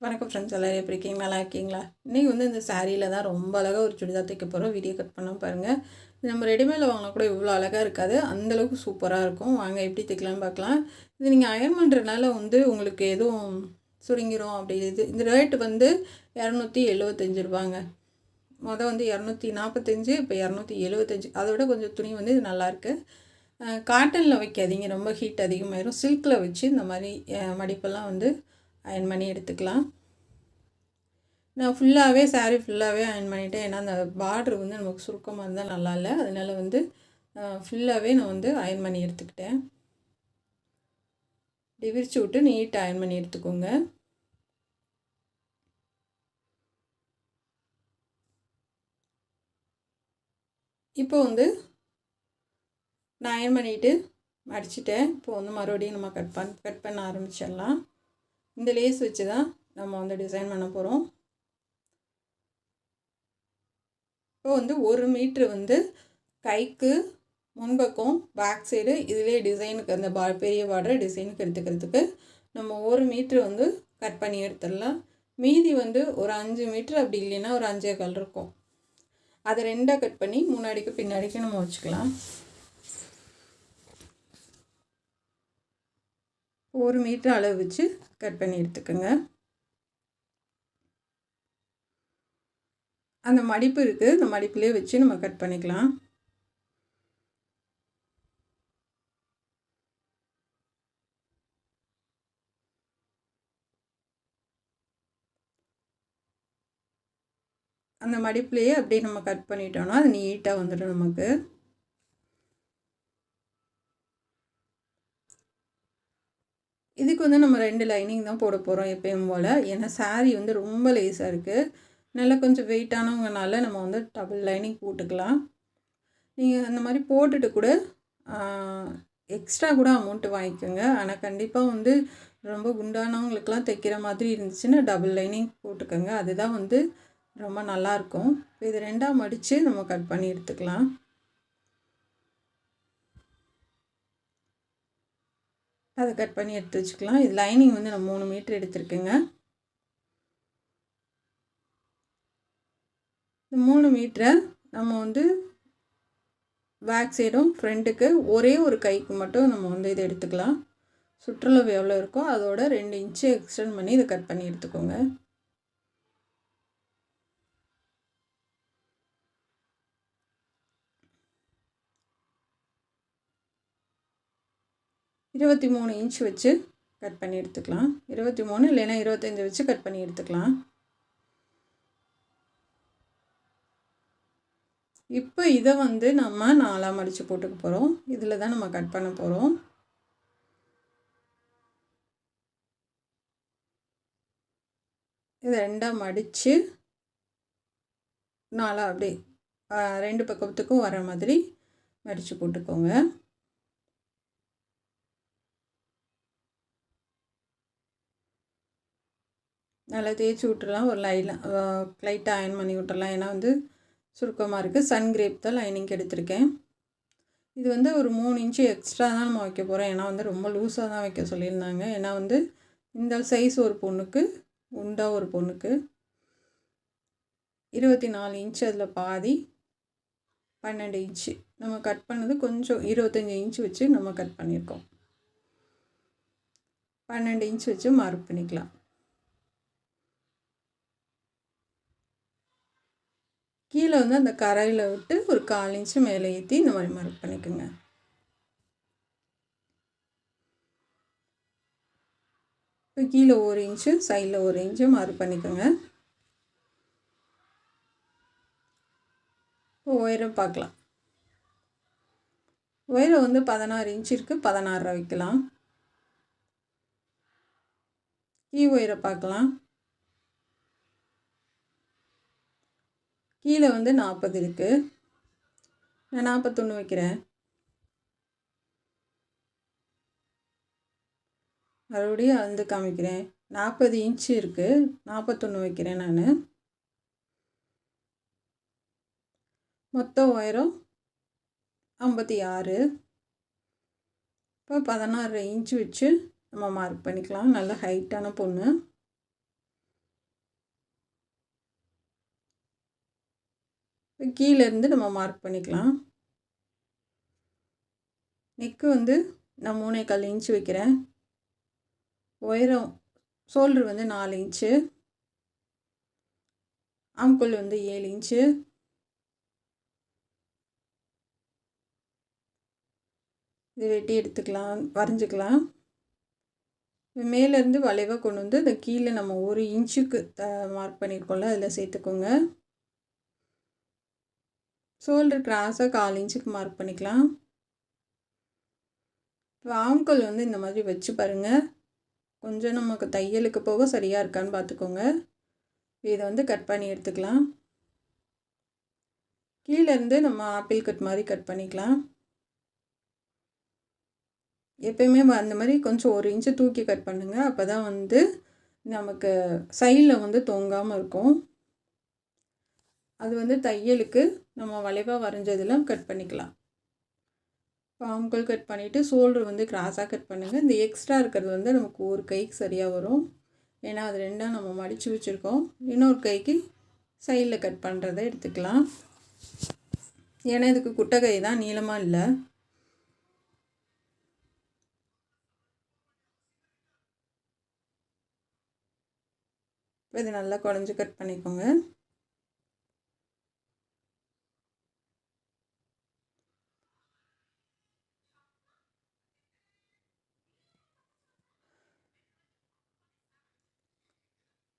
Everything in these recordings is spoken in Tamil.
வணக்கம் ஃப்ரெண்ட்ஸ், எல்லோரும் எப்படி இருக்கீங்க? நல்லா இருக்கீங்களா? இன்றைக்கி இந்த சாரியில் தான் ரொம்ப அழகாக ஒரு சுடிதார் தைக்க போகிறோம். வீடியோ கட் பண்ண பாருங்கள். இது நம்ம ரெடிமேடில் வாங்கினா கூட இவ்வளோ அழகாக இருக்காது, அந்தளவுக்கு சூப்பராக இருக்கும். வாங்க எப்படி தைக்கலான்னு பார்க்கலாம். இது நீங்கள் அயர்ன் பண்ணுறதுனால உங்களுக்கு எதுவும் சுருங்கிரும் அப்படி. இந்த ரேட்டு 275 ரூபாங்க. மொதல் 245, இப்போ 275. அதை விட கொஞ்சம் துணி இது நல்லாயிருக்கு. காட்டனில் வைக்காதீங்க, ரொம்ப ஹீட் அதிகமாகிடும். சில்கில் வச்சு இந்த மாதிரி மடிப்பெல்லாம் அயர்ன் பண்ணி எடுத்துக்கலாம். நான் ஃபுல்லாகவே சாரீ ஃபுல்லாகவே அயர்ன் பண்ணிவிட்டேன். ஏன்னா அந்த பார்ட்ரு நமக்கு சுருக்கமாக இருந்தால் நல்லா இல்லை. அதனால் ஃபுல்லாகவே நான் அயர்ன் பண்ணி எடுத்துக்கிட்டேன். விரிச்சு விட்டு நீட்டாக அயர்ன் பண்ணி எடுத்துக்கோங்க. இப்போ நான் அயர்ன் பண்ணிவிட்டு மடிச்சிட்டேன். இப்போ மறுபடியும் நம்ம கட் பண்ண ஆரம்பிச்சிடலாம். இந்த லேஸ் வச்சு தான் நம்ம டிசைன் பண்ண போகிறோம். இப்போ 1 மீட்ரு கைக்கு முன்பக்கம் பேக் சைடு இதிலே டிசைனுக்கு அந்த பெரிய பார்டர் டிசைனுக்கு எடுத்துக்கிறதுக்கு நம்ம 1 மீட்ரு கட் பண்ணி எடுத்துடலாம். மீதி ஒரு 5 மீட்ரு, அப்படி இல்லைன்னா ஒரு 5.25 இருக்கும். அதை 2ஆக கட் பண்ணி முன்னாடிக்கு பின்னாடிக்கு நம்ம வச்சுக்கலாம். 1 மீட்ரு அளவு வச்சு கட் பண்ணி எடுத்துக்கோங்க. அந்த மடிப்பு இருக்குது, அந்த மடிப்புலேயே வச்சு நம்ம கட் பண்ணிக்கலாம். அந்த மடிப்புலேயே அப்படியே நம்ம கட் பண்ணிட்டோம்னா அது நீட்டாக வந்துடும் நமக்கு. இதுக்கு நம்ம 2 லைனிங் தான் போட போகிறோம் எப்பயும் போல். ஏன்னா சாரீ ரொம்ப லேஸாக இருக்குது. நல்லா கொஞ்சம் வெயிட்டானவங்கனால நம்ம டபுள் லைனிங் போட்டுக்கலாம். நீங்கள் அந்த மாதிரி போட்டுட்டு கூட எக்ஸ்ட்ரா கூட அமௌண்ட்டு வாங்கிக்கோங்க. ஆனால் கண்டிப்பாக ரொம்ப குண்டானவங்களுக்கெலாம் தைக்கிற மாதிரி இருந்துச்சுன்னா டபுள் லைனிங் போட்டுக்கோங்க. அதுதான் ரொம்ப நல்லாயிருக்கும். இப்போ இது 2ஆக மடித்து நம்ம கட் பண்ணி எடுத்துக்கலாம். அதை கட் பண்ணி எடுத்து வச்சுக்கலாம். இது லைனிங் நான் 3 மீட்ரு எடுத்துருக்கேங்க. இந்த 3 மீட்டரை நம்ம பேக் சைடும் ஃப்ரண்ட்டுக்கு ஒரே ஒரு கைக்கு மட்டும் நம்ம இதை எடுத்துக்கலாம். சுற்றளவு எவ்வளோ இருக்கோ அதோட 2 இன்ச்சு எக்ஸ்டெண்ட் பண்ணி இதை கட் பண்ணி எடுத்துக்கோங்க. இருபத்தி 3 இன்ச் வச்சு கட் பண்ணி எடுத்துக்கலாம். 23 இல்லைன்னா 25 வச்சு கட் பண்ணி எடுத்துக்கலாம். இப்போ இதை நம்ம 4ஆக மடித்து போட்டுக்க போகிறோம். இதில் தான் நம்ம கட் பண்ண போகிறோம். இதை 2ஆக மடித்து 4ஆக அப்படியே 2 பக்கத்துக்கும் வர மாதிரி மடித்து போட்டுக்கோங்க. நல்லா தேய்ச்சி விட்டுறலாம். ஒரு லைட்டாக அயர்ன் பண்ணி விட்டுறலாம். ஏன்னா சுருக்கமாக இருக்குது. சன் கிரேப் தான் லைனிங் எடுத்திருக்கேன். இது ஒரு 3 இன்ச்சு எக்ஸ்ட்ரா தான் நம்ம வைக்க போகிறோம். ஏன்னா ரொம்ப லூஸாக தான் வைக்க சொல்லியிருந்தாங்க. ஏன்னா இந்த சைஸ் ஒரு பொண்ணுக்கு, உண்டா ஒரு பொண்ணுக்கு 24 இன்ச்சு, அதில் பாதி 12 இன்ச்சு. நம்ம கட் பண்ணது கொஞ்சம் 25 இன்ச்சு வச்சு நம்ம கட் பண்ணியிருக்கோம். 12 இன்ச்சு வச்சு மார்க் பண்ணிக்கலாம். கீழே அந்த கரையில் விட்டு ஒரு 1/4 இன்ச்சு மேலே ஏற்றி இந்த மாதிரி மார்க் பண்ணிக்கோங்க. இப்போ கீழே 1 இன்ச்சு, சைடில் 1 இன்ச்சு மார்க் பண்ணிக்கோங்க. இப்போ உயரம் பார்க்கலாம். உயரம் 16 இன்ச்சு இருக்குது, 16 வைக்கலாம். உயரம் பார்க்கலாம். கீழே 40 இருக்குது. நான் 41 வைக்கிறேன். மறுபடியும் அளந்து காமிக்கிறேன். 40 இன்ச்சு இருக்குது, 41 வைக்கிறேன் நான். மொத்த உயரம் 56. இப்போ 16 இன்ச்சு வச்சு நம்ம மார்க் பண்ணிக்கலாம். நல்ல ஹைட்டான பொண்ணு. கீழேருந்து நம்ம மார்க் பண்ணிக்கலாம். நெக்கு வந்து நான் 3.25 இன்ச்சு வைக்கிறேன். உயரம் ஷோல்டர் வந்து 4 இன்ச்சு, ஆம்கோல் வந்து 7 இன்ச்சு, இது வெட்டி எடுத்துக்கலாம், வரைஞ்சிக்கலாம். மேலேருந்து வளைவாக கொண்டு வந்து இந்த கீழே நம்ம 1 இன்ச்சுக்கு மார்க் பண்ணியிருக்கோம்ல, அதில் சேர்த்துக்கோங்க. ஷோல்டர் கிராஸாக 1/4 இன்ச்சுக்கு மார்க் பண்ணிக்கலாம். இப்போ ஆம்கோல் வந்து இந்த மாதிரி வச்சு பாருங்கள். கொஞ்சம் நமக்கு தையலுக்கு போக சரியாக இருக்கான்னு பார்த்துக்கோங்க. இதை வந்து கட் பண்ணி எடுத்துக்கலாம். கீழேருந்து நம்ம ஆப்பிள் கட் மாதிரி கட் பண்ணிக்கலாம். எப்பயுமே அந்த மாதிரி கொஞ்சம் 1 இன்ச்சு தூக்கி கட் பண்ணுங்கள். அப்போ தான் வந்து நமக்கு சைடில் வந்து தொங்காமல் இருக்கும். அது வந்து தையலுக்கு நம்ம வளைவாக வரைஞ்சதெல்லாம் கட் பண்ணிக்கலாம். ஆம்கோல் கட் பண்ணிவிட்டு ஷோல்டர் வந்து கிராஸாக கட் பண்ணுங்கள். இந்த எக்ஸ்ட்ரா இருக்கிறது வந்து நமக்கு ஒரு கைக்கு சரியாக வரும். ஏன்னா அது ரெண்டாக நம்ம மடித்து வச்சுருக்கோம். இன்னொரு கைக்கு சைடில் கட் பண்ணுறதை எடுத்துக்கலாம். ஏன்னா இதுக்கு குட்டை கை தான், நீளமாக இல்லை. இது நல்லா குழஞ்சி கட் பண்ணிக்கோங்க.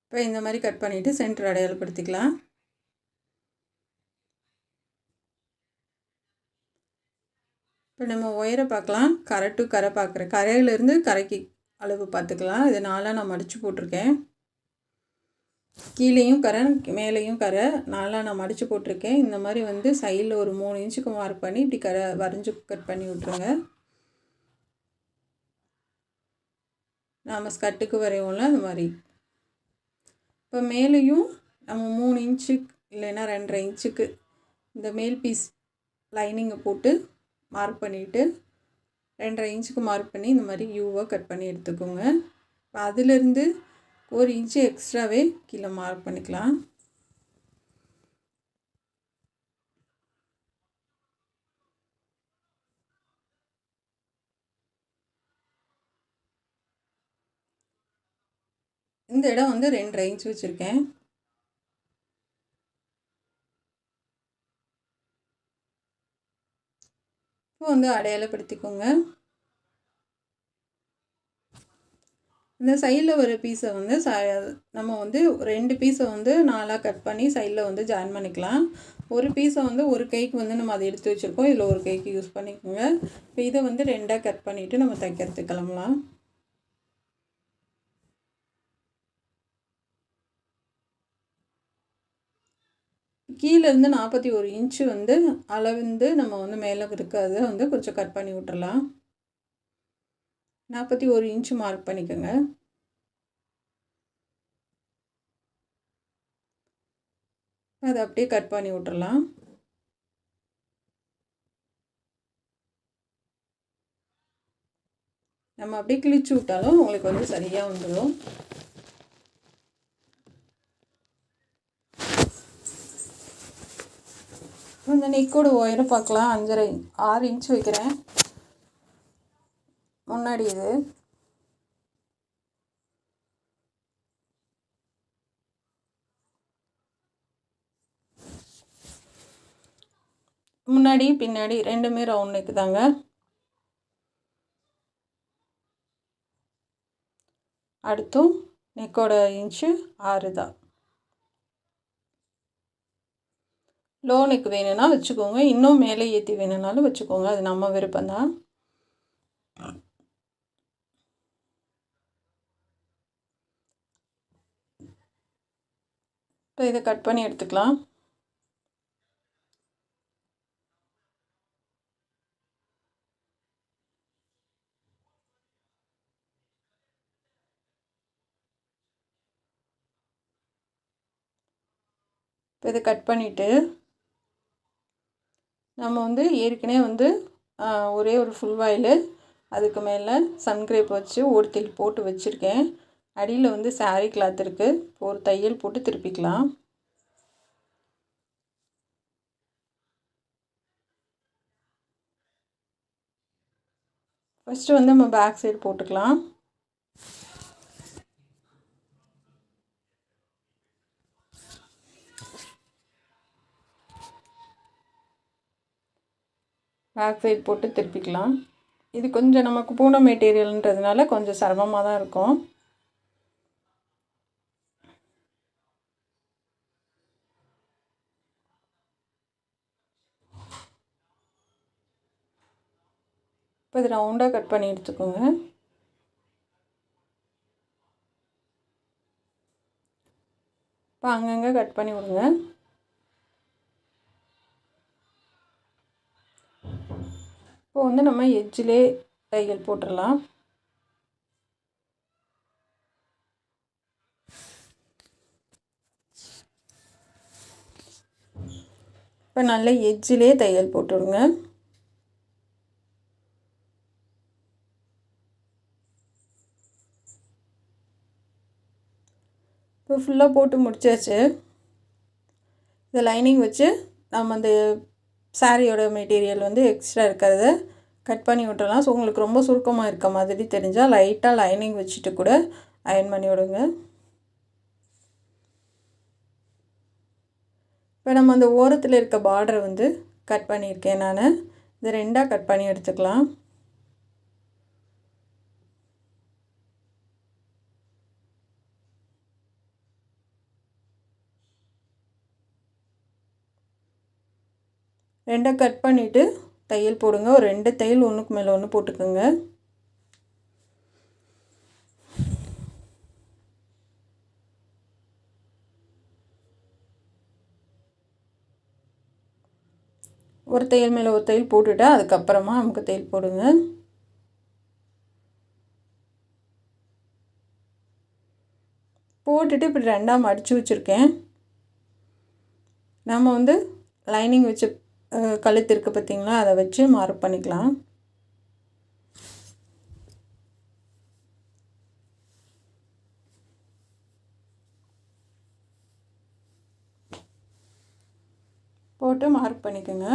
இப்போ இந்த மாதிரி கட் பண்ணிவிட்டு சென்டர் அடையாளப்படுத்திக்கலாம். இப்போ நம்ம ஒயரை பார்க்கலாம். கரை டு கரை பார்க்குறேன். கரையிலேருந்து கரைக்கு அளவு பார்த்துக்கலாம். இது 4ஆக நான் மடித்து போட்டிருக்கேன். கீழேயும் கரை, மேலேயும் கரை, 4ஆக நான் மடித்து போட்டிருக்கேன். இந்த மாதிரி வந்து சைடில் ஒரு 3 இன்ச்சுக்கு மார்க் பண்ணி இப்படி கரை வரைஞ்சி கட் பண்ணி விட்ருங்க. நாம் ஸ்கர்ட்டுக்கு வரைவோம்ல அந்த மாதிரி. இப்போ மேலேயும் நம்ம 3 இன்ச்சு இல்லைன்னா 2.5 இன்ச்சுக்கு இந்த மேல் பீஸ் லைனிங்கை போட்டு மார்க் பண்ணிவிட்டு 2.5 இன்ச்சுக்கு மார்க் பண்ணி இந்த மாதிரி யூவாக கட் பண்ணி எடுத்துக்கோங்க. இப்போ அதிலேருந்து 1 இன்ச்சு எக்ஸ்ட்ராவே கீழே மார்க் பண்ணிக்கலாம். இந்த இடம் வந்து 2.5 இன்ச்சு வச்சுருக்கேன். இப்போ வந்து அடையாளப்படுத்திக்கோங்க. இந்த சைடில் வர பீஸை வந்து நம்ம வந்து 2 பீஸை வந்து 4ஆக கட் பண்ணி சைடில் வந்து ஜாயின் பண்ணிக்கலாம். ஒரு பீஸை வந்து ஒரு கைக்கு வந்து நம்ம அதை எடுத்து வச்சுருக்கோம். இதில் ஒரு கைக்கு யூஸ் பண்ணிக்கோங்க. இப்போ இதை வந்து 2ஆக கட் பண்ணிவிட்டு நம்ம தைக்கிறதுக்கு கிளம்பலாம். கீழேருந்து 41 இன்ச்சு வந்து அளவுந்து நம்ம வந்து மேலே இருக்கிறத வந்து கொஞ்சம் கட் பண்ணி விட்டுறலாம். 41 இன்ச்சு மார்க் பண்ணிக்கோங்க. அதை அப்படியே கட் பண்ணி விட்டுறலாம். நம்ம அப்படியே கிழிச்சு விட்டாலும் உங்களுக்கு வந்து சரியாக வந்துடும். இந்த நெக்கோட ஒயரை பார்க்கலாம். 6 இன்ச்சு வைக்கிறேன். முன்னாடி இது முன்னாடி பின்னாடி ரெண்டுமே ரவுண்ட் நெக்கு தாங்க. அடுத்தும் நெக்கோட இன்ச்சு 6 தான். லோ நெக் வேணும்னா வச்சுக்கோங்க, இன்னும் மேலே ஏற்றி வேணும்னாலும் வச்சுக்கோங்க, அது நம்ம விருப்பம்தான். இப்போ இதை கட் பண்ணி எடுத்துக்கலாம். இப்போ இதை கட் பண்ணிவிட்டு நம்ம வந்து ஏற்கனவே வந்து ஒரே ஒரு ஃபுல் வாயில் அதுக்கு மேலே சன்கிரேப் வச்சு ஓடுத்தில் போட்டு வச்சுருக்கேன். அடியில் வந்து சாரீ கிளாத் இருக்குது. ஒரு தையல் போட்டு திருப்பிக்கலாம். ஃபஸ்ட்டு வந்து நம்ம பேக் சைடு போட்டுக்கலாம். பேக் சைடு போட்டு திருப்பிக்கலாம். இது கொஞ்சம் நமக்கு பூனம் மெட்டீரியல்ன்றதுனால கொஞ்சம் சிரமமாக தான் இருக்கும். இப்போ இது ரவுண்டாக கட் பண்ணி எடுத்துக்கோங்க. இப்போ அங்கங்கே கட் பண்ணி விடுங்க. இப்போ வந்து நம்ம எட்ஜிலே தையல் போட்டுடலாம். இப்போ நல்ல எட்ஜிலே தையல் போட்டுவிடுங்க. இப்போ ஃபுல்லாக போட்டு முடிச்சாச்சு. இந்த லைனிங் வச்சு நம்ம அந்த சாரியோட மெட்டீரியல் வந்து எக்ஸ்ட்ரா இருக்கிறத கட் பண்ணி விட்டுறலாம். ஸோ உங்களுக்கு ரொம்ப சுருக்கமாக இருக்க மாதிரி தெரிஞ்சால் லைட்டாக லைனிங் வச்சுட்டு கூட அயர்ன் பண்ணி விடுங்க. இப்போ நம்ம அந்த ஓரத்தில் இருக்க பார்டரை வந்து கட் பண்ணியிருக்கேன். நான் இதை 2ஆக கட் பண்ணி எடுத்துக்கலாம். ரெண்டாக கட் பண்ணிவிட்டு தையல் போடுங்க. ஒரு 2 தையல் ஒன்றுக்கு மேலே ஒன்று போட்டுக்கோங்க. ஒரு தையல் மேலே ஒரு தையல் போட்டுவிட்டா அதுக்கப்புறமா நமக்கு தையல் போடுங்க. போட்டுட்டு இப்படி 2ஆக மடித்து வச்சுருக்கேன். நம்ம வந்து லைனிங் வச்சு கழுத்து இருக்குது பார்த்திங்களா, அதை வச்சு மார்க் பண்ணிக்கலாம். போட்டு மார்க் பண்ணிக்கோங்க.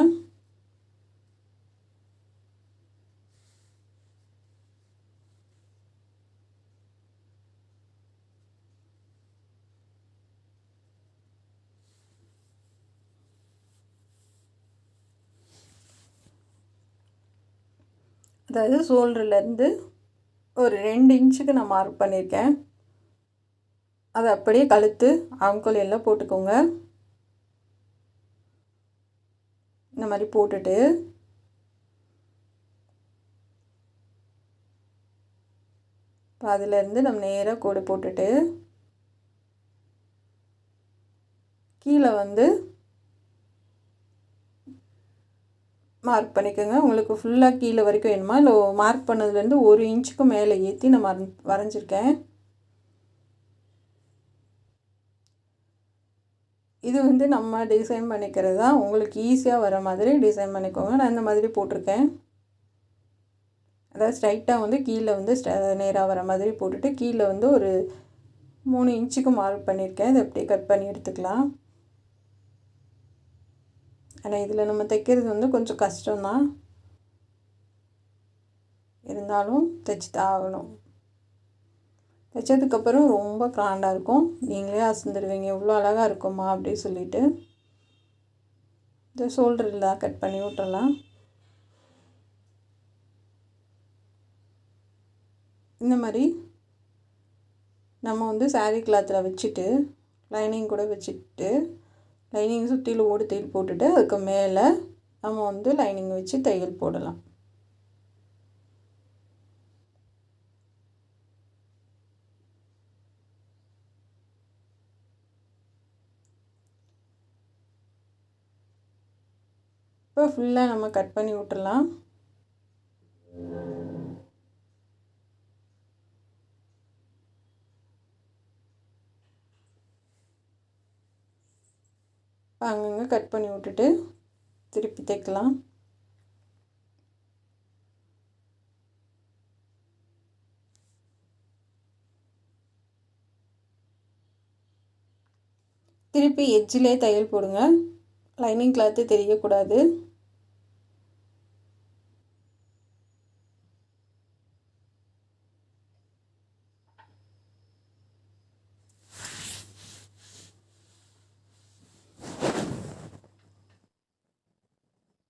அதாவது ஷோல்டர்லேருந்து ஒரு 2 இன்ச்சுக்கு நான் மார்க் பண்ணியிருக்கேன். அதை அப்படியே கழுத்து ஆம்கோல் எல்லாம் போட்டுக்கோங்க. இந்த மாதிரி போட்டுட்டு இப்போ அதிலேருந்து நம்ம நேராக கோடு போட்டுட்டு கீழே வந்து மார்க் பண்ணிக்கோங்க. உங்களுக்கு ஃபுல்லாக கீழே வரைக்கும் வேணுமா, இல்லை மார்க் பண்ணதுலேருந்து 1 இன்ச்சுக்கு மேலே ஏற்றி நான் வரைஞ்சிருக்கேன். இது வந்து நம்ம டிசைன் பண்ணிக்கிறது தான். உங்களுக்கு ஈஸியாக வர மாதிரி டிசைன் பண்ணிக்கோங்க. நான் இந்த மாதிரி போட்டிருக்கேன். அதாவது ஸ்ட்ரைட்டாக வந்து கீழே வந்து நேராக வர மாதிரி போட்டுட்டு கீழே வந்து ஒரு 3 இன்ச்சுக்கு மார்க் பண்ணியிருக்கேன். இதை அப்படியே கட் பண்ணி எடுத்துக்கலாம். ஆனால் இதில் நம்ம தைக்கிறது வந்து கொஞ்சம் கஷ்டம்தான், இருந்தாலும் தைச்சி தான் ஆகணும். தைச்சதுக்கப்புறம் ரொம்ப கிராண்டாக இருக்கும். நீங்களே அசந்துடுவீங்க, எவ்வளோ அழகாக இருக்குமா அப்படின்னு சொல்லிட்டு. இந்த ஷோல்டரில் கட் பண்ணி விட்டுறலாம். இந்த மாதிரி நம்ம வந்து சாரீ கிளாத்தில் வச்சுட்டு லைனிங் கூட வச்சுட்டு லைனிங் சுற்றிலும் ஓடு தையல் போட்டுட்டு அதுக்கு மேலே நம்ம வந்து லைனிங் வச்சு தையல் போடலாம். இப்போ ஃபுல்லாக நம்ம கட் பண்ணி விட்டுறலாம். அங்கங்கே கட் பண்ணி விட்டுட்டு திருப்பி தைக்கலாம். திருப்பி எட்ஜிலே தையல் போடுங்க. லைனிங் கிளாத்து தெரியக்கூடாது.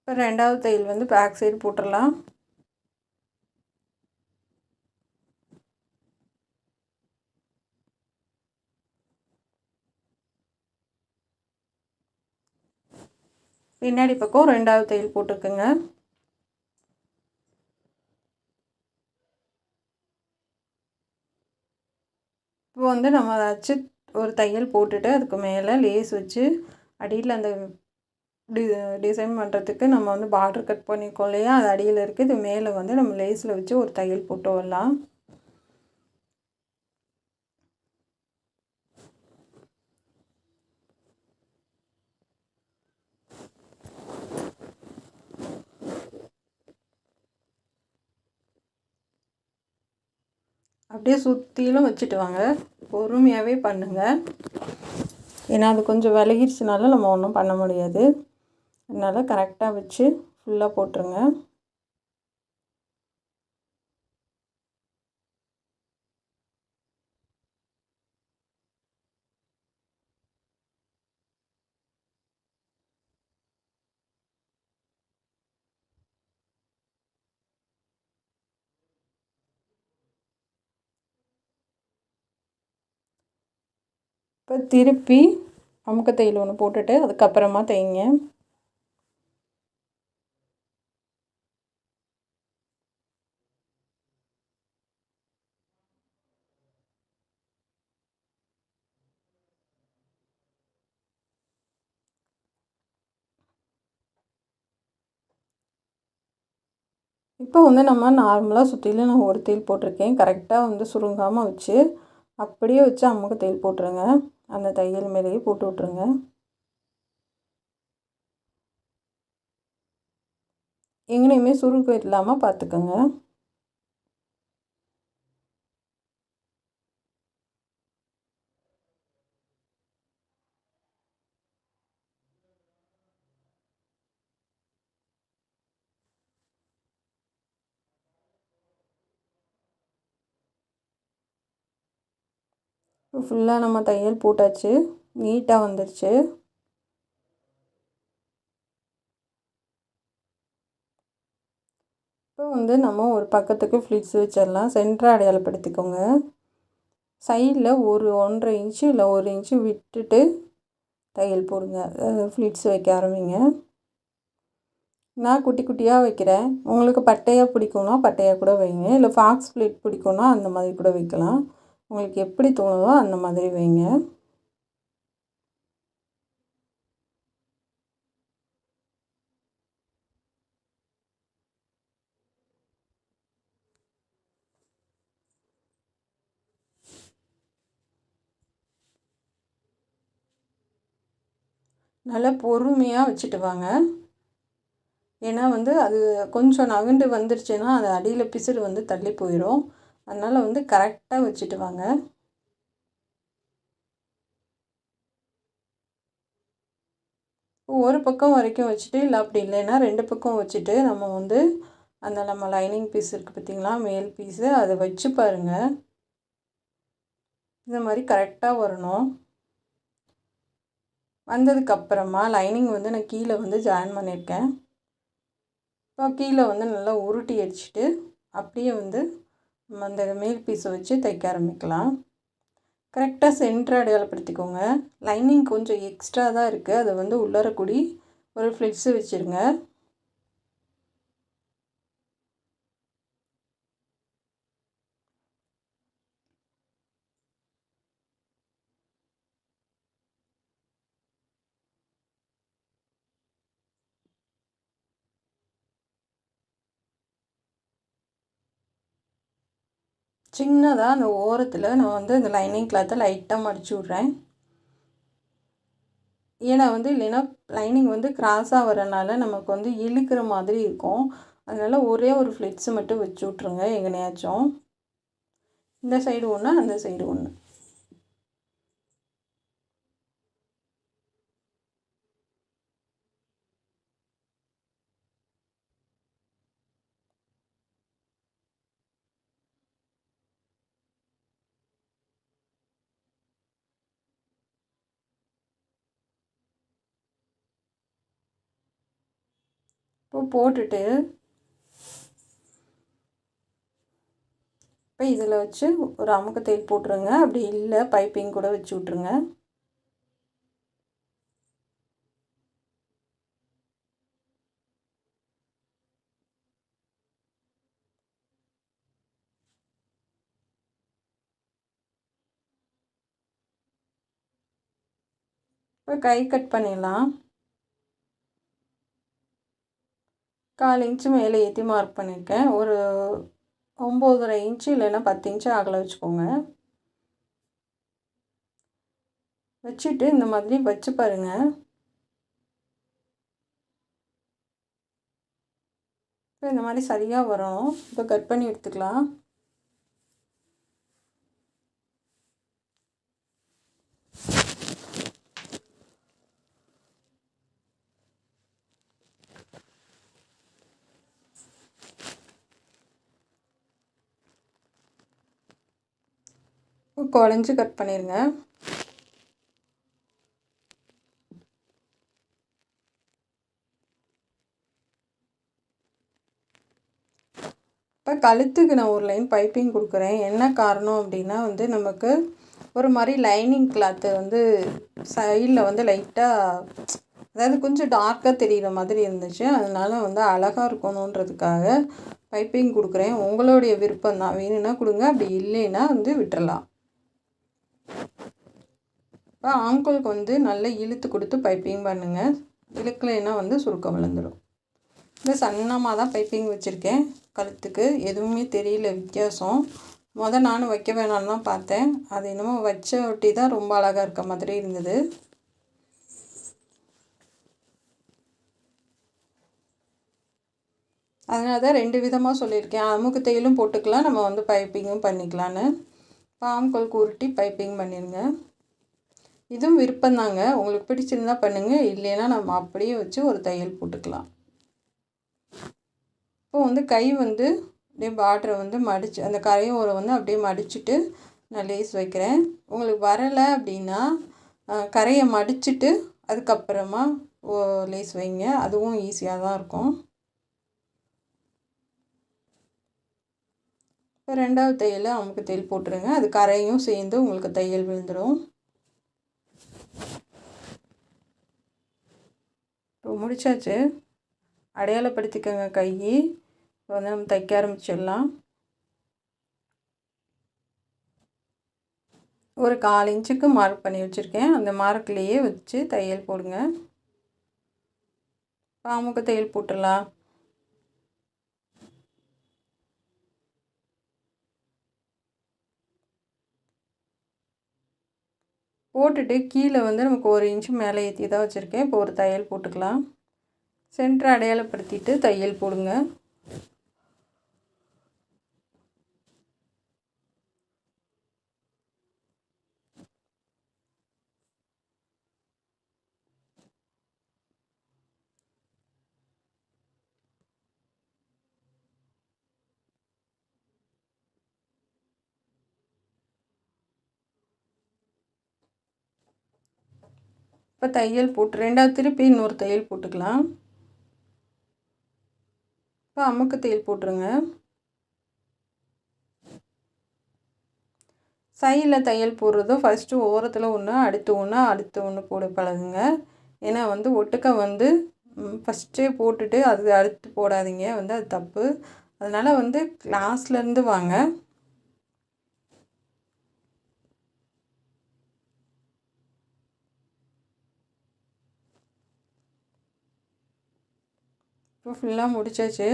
இப்போ 2வது தையல் வந்து பேக் சைடு போட்டுடலாம். பின்னாடி பக்கம் 2வது தையல் போட்டுருக்குங்க. இப்போ வந்து நம்ம வச்சு ஒரு தையல் போட்டுட்டு அதுக்கு மேலே லேஸ் வச்சு அடியில் அந்த டிசைன் பண்ணுறதுக்கு நம்ம வந்து பார்டர் கட் பண்ணியிருக்கோம் இல்லையா, அது அடியில் இருக்குது. இது மேலே வந்து நம்ம லேஸில் வச்சு ஒரு தையல் போட்டு வரலாம். அப்படியே சுற்றிலும் வச்சுட்டு வாங்க. பொறுமையாகவே பண்ணுங்கள். ஏன்னா அது கொஞ்சம் விலகிடுச்சுனால நம்ம ஒன்றும் பண்ண முடியாது. அதனால் கரெக்டாக வச்சு ஃபுல்லாக போட்டுருங்க. இப்போ திருப்பி அமுக்க தையல் ஒன்று போட்டுட்டு அதுக்கப்புறமா தைங்க. இப்போ வந்து நம்ம நார்மலாக சுற்றிலும் நான் ஒரு தையல் போட்டிருக்கேன். கரெக்டாக வந்து சுருங்காமல் வச்சு அப்படியே வச்சு அமுக்க தையல் போட்டுருங்க. அந்த தையல் மேலேயே போட்டு விட்ருங்க. எங்கேயுமே சுருக்கம் இல்லாமல் பார்த்துக்கோங்க. ஃபுல்லாக நம்ம தையல் போட்டாச்சு. நீட்டாக வந்துடுச்சு. இப்போ வந்து நம்ம ஒரு பக்கத்துக்கு ஃப்ளிட்ஸ் வச்சிடலாம். சென்டராக அடையாளப்படுத்திக்கோங்க. சைடில் ஒரு 1.5 இன்ச்சு இல்லை 1 இன்ச்சு விட்டுட்டு தையல் போடுங்க. ஃப்ளிட்ஸ் வைக்க ஆரம்பிங்க. நான் குட்டி குட்டியாக வைக்கிறேன். உங்களுக்கு பட்டையாக பிடிக்கும்னா பட்டையாக கூட வைங்க. இல்லை ஃபாக்ஸ் ஃப்ளிட் பிடிக்கும்னா அந்த மாதிரி கூட வைக்கலாம். உங்களுக்கு எப்படி தோணுதோ அந்த மாதிரி வைங்க. நல்லா பொறுமையாக வச்சுட்டு வாங்க. ஏன்னா வந்து அது கொஞ்சம் நகண்டு வந்துருச்சுன்னா அது அடியில் பிசுறு வந்து தள்ளி போயிடும். அதனால் வந்து கரெக்டாக வச்சுட்டு வாங்க. ஒரு பக்கம் வரைக்கும் வச்சுட்டு, இல்லை அப்படி இல்லைன்னா 2 பக்கம் வச்சுட்டு நம்ம வந்து அந்த நம்ம லைனிங் பீஸ் இருக்குது பார்த்திங்களா, மேல் பீஸு அதை வச்சு பாருங்கள். இந்த மாதிரி கரெக்டாக வரணும். வந்ததுக்கப்புறமா லைனிங் வந்து நான் கீழே வந்து ஜாயின் பண்ணியிருக்கேன். இப்போ கீழே வந்து நல்லா உருட்டி அடிச்சுட்டு அப்படியே வந்து நம்ம அந்த மேல் பீஸை வச்சு தைக்க ஆரம்பிக்கலாம். கரெக்டாக சென்டர் அடையாளப்படுத்திக்கோங்க. லைனிங் கொஞ்சம் எக்ஸ்ட்ரா தான் இருக்குது. அதை வந்து உள்ளார கூடி ஒரு ஃப்ளிட்ஸு வச்சுருங்க. சின்னதாக அந்த ஓரத்தில் நான் வந்து இந்த லைனிங் கிளாத்தை லைட்டாக மடிச்சு விட்றேன். ஏன்னா வந்து இல்லைன்னா லைனிங் வந்து கிராஸாக வரனால நமக்கு வந்து இழுக்கிற மாதிரி இருக்கும். அதனால் ஒரே ஒரு ஃப்ளிட்ஸு மட்டும் வச்சு விட்ருங்க எங்கனையாச்சும். இந்த சைடு ஒன்று, அந்த சைடு ஒன்று. போட்டுட்டு இப்போ இதில் வச்சு ஒரு அமுக்கு தையல் போட்டுருங்க. அப்படி இல்லை பைப்பிங் கூட வச்சு விட்ருங்க. இப்போ கை கட் பண்ணிடலாம். 1/4 இன்ச்சு மேலே ஏற்றி மார்க் பண்ணியிருக்கேன். ஒரு 9.5 இன்ச்சு இல்லைன்னா 10 இன்ச்சு அகல வச்சுக்கோங்க. வச்சுட்டு இந்த மாதிரி வச்சு பாருங்கள். இப்போ இந்த மாதிரி சரியாக வரும். இப்போ கட் பண்ணி எடுத்துக்கலாம். குழஞ்சி கட் பண்ணிடுங்க. இப்போ கழுத்துக்கு நான் ஒரு லைன் பைப்பிங் கொடுக்குறேன். என்ன காரணம் அப்படின்னா வந்து நமக்கு ஒரு மாதிரி லைனிங் கிளாத்து வந்து சைடில் வந்து லைட்டாக, அதாவது கொஞ்சம் டார்க்காக தெரிகிற மாதிரி இருந்துச்சு. அதனால வந்து அழகாக இருக்கணுன்றதுக்காக பைப்பிங் கொடுக்குறேன். உங்களுடைய விருப்பம் தான், வேணும்னா கொடுங்க, அப்படி இல்லைன்னா வந்து விட்டுறலாம். இப்போ ஆம்கோலுக்கு வந்து நல்லா இழுத்து கொடுத்து பைப்பிங் பண்ணுங்கள். இழுக்கலைன்னா வந்து சுருக்கம் விழுந்துடும். இந்த சன்னமாக தான் பைப்பிங் வச்சுருக்கேன். கழுத்துக்கு எதுவுமே தெரியல வித்தியாசம். நானும் வைக்க வேணான்னு தான் பார்த்தேன். அது என்னமோ வச்ச ஒட்டி தான் ரொம்ப அழகாக இருக்க மாதிரி இருந்தது. அதனால தான் 2 விதமாக சொல்லியிருக்கேன். அமுக்கு தையலும் போட்டுக்கலாம், நம்ம வந்து பைப்பிங்கும் பண்ணிக்கலான்னு. ஆம்கோலுக்கு உருட்டி பைப்பிங் பண்ணிடுங்க. இதுவும் விருப்பம்தாங்க. உங்களுக்கு பிடிச்சிருந்தா பண்ணுங்கள், இல்லைன்னா நம்ம அப்படியே வச்சு ஒரு தையல் போட்டுக்கலாம். இப்போ வந்து கை வந்து அப்படியே பார்டரை வந்து மடித்து அந்த கரையோரை வந்து அப்படியே மடிச்சுட்டு நான் லேஸ் வைக்கிறேன். உங்களுக்கு வரலை அப்படின்னா கரையை மடிச்சுட்டு அதுக்கப்புறமா லேஸ் வைங்க, அதுவும் ஈஸியாக தான் இருக்கும். இப்போ 2வது தையல் அமுக்கு தையல் போட்டுருங்க. அது கரையும் சேர்ந்து உங்களுக்கு தையல் விழுந்துடும். இப்போ முடிச்சாச்சு. அடையாளப்படுத்திக்கோங்க கை. இப்போ வந்து நம்ம தைக்க ஆரம்பிச்சிடலாம். ஒரு 1/4 இன்ச்சுக்கு மார்க் பண்ணி வச்சுருக்கேன். அந்த மார்க்லேயே வச்சு தையல் போடுங்க. அமுக்கு தையல் போட்டுடலாம். போட்டுட்டு கீழே வந்து நமக்கு 1 இன்ச்சு மேலே ஏற்றி தான் வச்சுருக்கேன். இப்போ ஒரு தையல் போட்டுக்கலாம். சென்டரை அடையாளப்படுத்திட்டு தையல் போடுங்க. இப்போ தையல் போட்டு 2வது திருப்பி இன்னொரு தையல் போட்டுக்கலாம். இப்போ அமுக்கு தையல் போட்டுருங்க. சைடில் தையல் போடுறதும் ஃபஸ்ட்டு ஓரத்தில் ஒன்று, அடுத்து ஒன்று, அடுத்து ஒன்று போட பழகுங்க. ஏன்னா வந்து ஒட்டுக்க வந்து ஃபஸ்ட்டே போட்டுட்டு அது அடுத்து போடாதீங்க, வந்து அது தப்பு. அதனால் வந்து கிளாஸ்லேருந்து வாங்க. இப்போ ஃபுல்லாக முடிச்சாச்சு.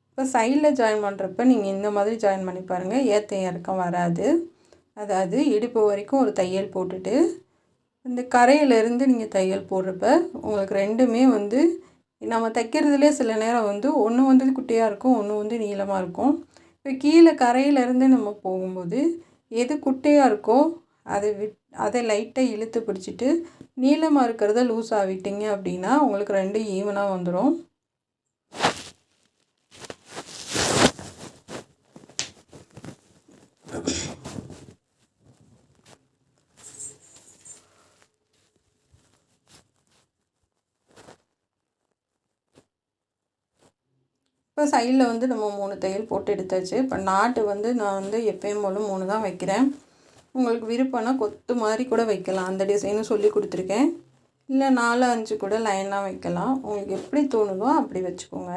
இப்போ சைடில் ஜாயின் பண்ணுறப்ப நீங்கள் இந்த மாதிரி ஜாயின் பண்ணி பாருங்கள். ஏற்ற இறக்கம் வராது. அதாவது இடுப்பு வரைக்கும் ஒரு தையல் போட்டுட்டு இந்த கரையிலேருந்து நீங்கள் தையல் போடுறப்ப உங்களுக்கு 2மே வந்து நம்ம தைக்கிறதுலே சில நேரம் வந்து ஒன்று வந்து குட்டியாக இருக்கும், ஒன்று வந்து நீளமாக இருக்கும். இப்போ கீழே கரையிலேருந்து நம்ம போகும்போது எது குட்டையாக இருக்கோ அதை லைட்டாக இழுத்து பிடிச்சிட்டு நீளமாக இருக்கிறத லூஸாக விட்டிங்க அப்படின்னா உங்களுக்கு 2 ஈவனாக வந்துடும். இப்போ சைடில் வந்து நம்ம 3 தையல் போட்டு எடுத்தாச்சு. இப்போ நாட்டு வந்து நான் வந்து எப்பயும் போல் 3 தான் வைக்கிறேன். உங்களுக்கு விருப்பம்னா கொத்து மாதிரி கூட வைக்கலாம். அந்த டிசைனும் சொல்லி கொடுத்துருக்கேன். இல்லை 4, 5 கூட லைனாக வைக்கலாம். உங்களுக்கு எப்படி தோணுதோ அப்படி வச்சுக்கோங்க.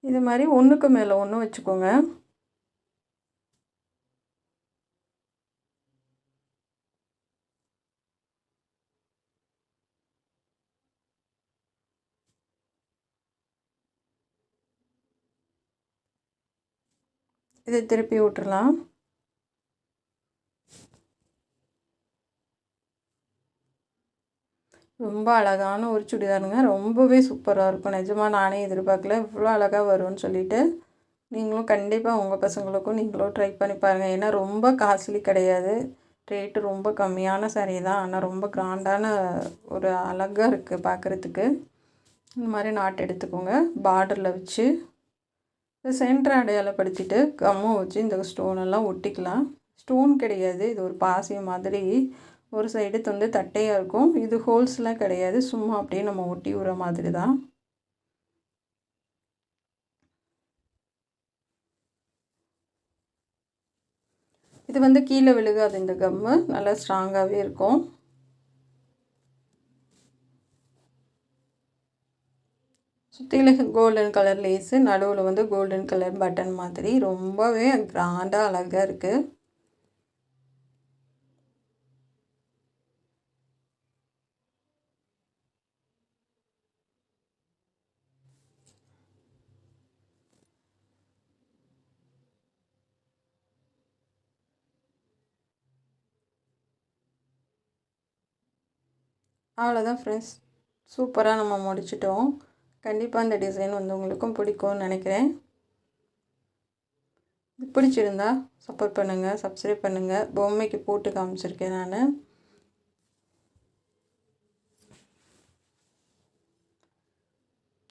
இது மாதிரி ஒன்றுக்கு மேலே ஒன்று வச்சுக்கோங்க. இதை திருப்பி விட்டுறலாம். ரொம்ப அழகான ஒரு சுடிதாருங்க. ரொம்பவே சூப்பராக இருக்கும். நிஜமாக நானே எதிர்பார்க்கல இவ்வளோ அழகாக வரும்னு சொல்லிட்டு. நீங்களும் கண்டிப்பாக உங்கள் பசங்களுக்கும் நீங்களும் ட்ரை பண்ணி பாருங்கள். ஏன்னா ரொம்ப காஸ்ட்லி கிடையாது. ரேட்டு ரொம்ப கம்மியான சாரீ தான். ஆனால் ரொம்ப கிராண்டான ஒரு அழகாக இருக்குது பார்க்குறதுக்கு. இந்த மாதிரி நாட்டு எடுத்துக்கோங்க. பார்டரில் வச்சு சென்டர் அடையாளப்படுத்திட்டு கம்மை வச்சு இந்த ஸ்டோனெல்லாம் ஒட்டிக்கலாம். ஸ்டோன் கிடையாது, இது ஒரு பாசி மாதிரி. ஒரு சைடு வந்து தட்டையாக இருக்கும். இது ஹோல்ஸ்லாம் கிடையாது, சும்மா அப்படியே நம்ம ஒட்டி விடுற மாதிரி தான். இது வந்து கீழே விழுகாது. இந்த கம்மு நல்லா ஸ்ட்ராங்காகவே இருக்கும். சுற்றிலும் கோல்டன் கலர் லேஸு, நடுவில் வந்து கோல்டன் கலர் பட்டன் மாதிரி ரொம்பவே கிராண்டாக அழகாக இருக்குது. அவ்வளோதான் ஃப்ரெண்ட்ஸ், சூப்பராக நம்ம முடிச்சிட்டோம். கண்டிப்பாக இந்த டிசைன் வந்து உங்களுக்கும் பிடிக்கும்னு நினைக்கிறேன். பிடிச்சிருந்தா சப்போர்ட் பண்ணுங்கள், சப்ஸ்கிரைப் பண்ணுங்கள். பொம்மைக்கு போட்டு காமிச்சிருக்கேன் நான்.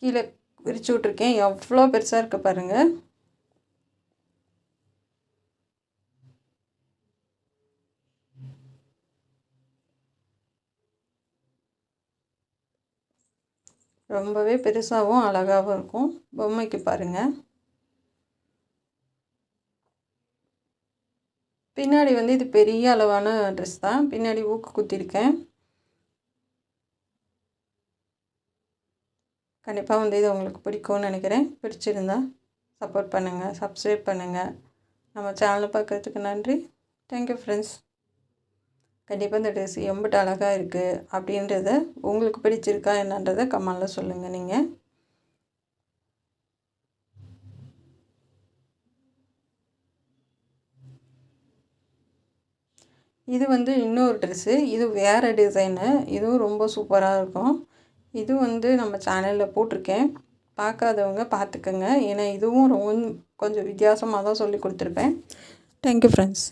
கீழே விரிச்சு விட்ருக்கேன். எவ்வளோ பெருசாக இருக்க பாருங்கள். ரொம்பவே பெருசாகவும் அழகாகவும் இருக்கும். பொம்மைக்கு பாருங்கள். பின்னாடி வந்து இது பெரிய அளவான ட்ரெஸ் தான். பின்னாடி ஊக்கு குத்திருக்கேன். கண்டிப்பாக வந்து இது உங்களுக்கு பிடிக்கும்னு நினைக்கிறேன். பிடிச்சிருந்தா சப்போர்ட் பண்ணுங்கள், சப்ஸ்கிரைப் பண்ணுங்கள். நம்ம சேனலை பார்க்குறதுக்கு நன்றி. Thank you friends. கண்டிப்பாக இந்த ட்ரெஸ் எம்பிட்டு அழகாக இருக்குது அப்படின்றத உங்களுக்கு பிடிச்சிருக்கா என்னன்றதை கமெண்டில் சொல்லுங்கள். நீங்கள் இது வந்து இன்னொரு ட்ரெஸ்ஸு. இது வேறு டிசைனு. இதுவும் ரொம்ப சூப்பராக இருக்கும். இது வந்து நம்ம சேனலில் போட்டிருக்கேன். பார்க்காதவங்க பார்த்துக்கோங்க. ஏன்னா இதுவும் ரொம்ப கொஞ்சம் வித்தியாசமாக தான் சொல்லி கொடுத்துருப்பேன். Thank you friends.